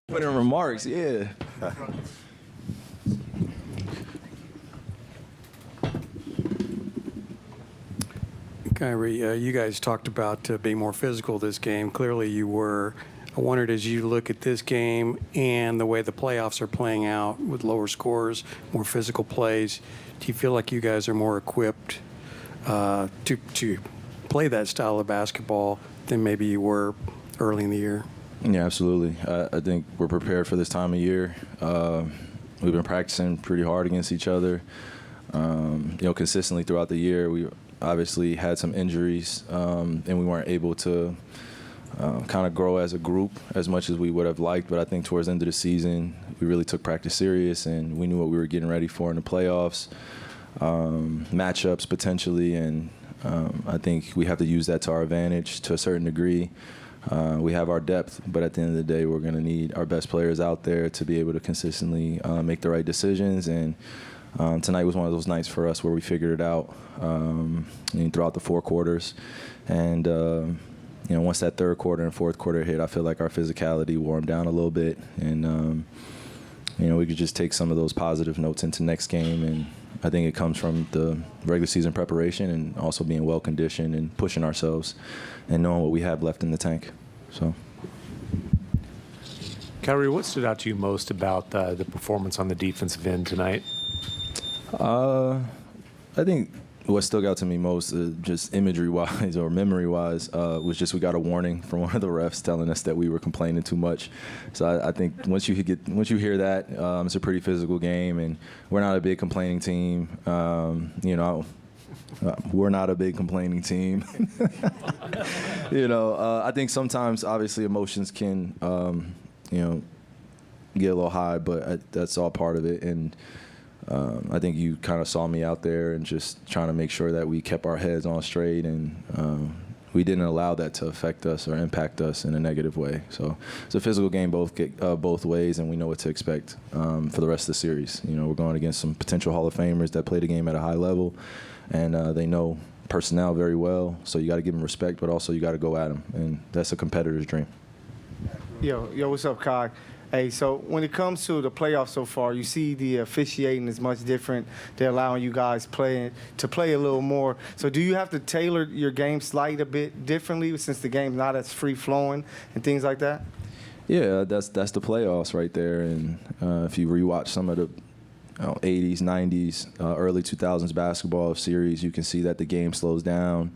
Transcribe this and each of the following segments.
Put in remarks, yeah. Kyrie, you guys talked about being more physical this game. Clearly you were. I wondered, as you look at this game and the way the playoffs are playing out with lower scores, more physical plays, do you feel like you guys are more equipped to play that style of basketball than maybe you were early in the year? Yeah, absolutely. I think we're prepared for this time of year. We've been practicing pretty hard against each other, consistently throughout the year. We obviously had some injuries, and we weren't able to kind of grow as a group as much as we would have liked. But I think towards the end of the season, we really took practice serious, and we knew what we were getting ready for in the playoffs, matchups potentially, and I think we have to use that to our advantage to a certain degree. We have our depth, but at the end of the day, we're going to need our best players out there to be able to consistently make the right decisions. And tonight was one of those nights for us where we figured it out throughout the four quarters. And once that third quarter and fourth quarter hit, I feel like our physicality warmed down a little bit, and we could just take some of those positive notes into next game. And I think it comes from the regular season preparation and also being well conditioned and pushing ourselves and knowing what we have left in the tank. So, Kyrie, what stood out to you most about the performance on the defensive end tonight? I think what stuck out to me most, just imagery-wise or memory-wise, was just we got a warning from one of the refs telling us that we were complaining too much. So I think once you hear that, it's a pretty physical game, and we're not a big complaining team. We're not a big complaining team. I think sometimes, obviously, emotions can, get a little high, but that's all part of it. And I think you kind of saw me out there and just trying to make sure that we kept our heads on straight, and we didn't allow that to affect us or impact us in a negative way. So it's a physical game both ways, and we know what to expect for the rest of the series. We're going against some potential Hall of Famers that play the game at a high level, and they know personnel very well. So you got to give them respect, but also you got to go at them, and that's a competitor's dream. Yo, what's up, Kai? Hey, so when it comes to the playoffs so far, you see the officiating is much different. They're allowing you guys to play a little more. So do you have to tailor your game slight a bit differently since the game's not as free-flowing and things like that? Yeah, that's the playoffs right there. And if you rewatch some of the 80s, 90s, early 2000s basketball series, you can see that the game slows down.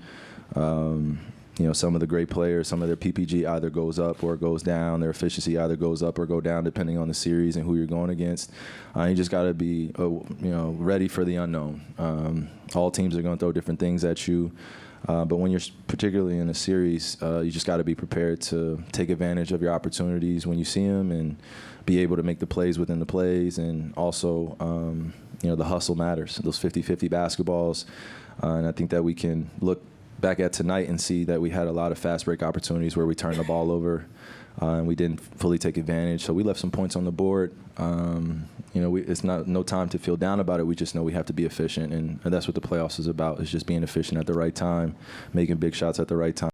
Some of the great players, some of their PPG either goes up or it goes down. Their efficiency either goes up or go down depending on the series and who you're going against. You just got to be, ready for the unknown. All teams are going to throw different things at you. But when you're particularly in a series, you just got to be prepared to take advantage of your opportunities when you see them and be able to make the plays within the plays. And also, the hustle matters, those 50-50 basketballs. And I think that we can look back at tonight and see that we had a lot of fast break opportunities where we turned the ball over and we didn't fully take advantage. So we left some points on the board. It's no time to feel down about it. We just know we have to be efficient, and that's what the playoffs is about, is just being efficient at the right time, making big shots at the right time.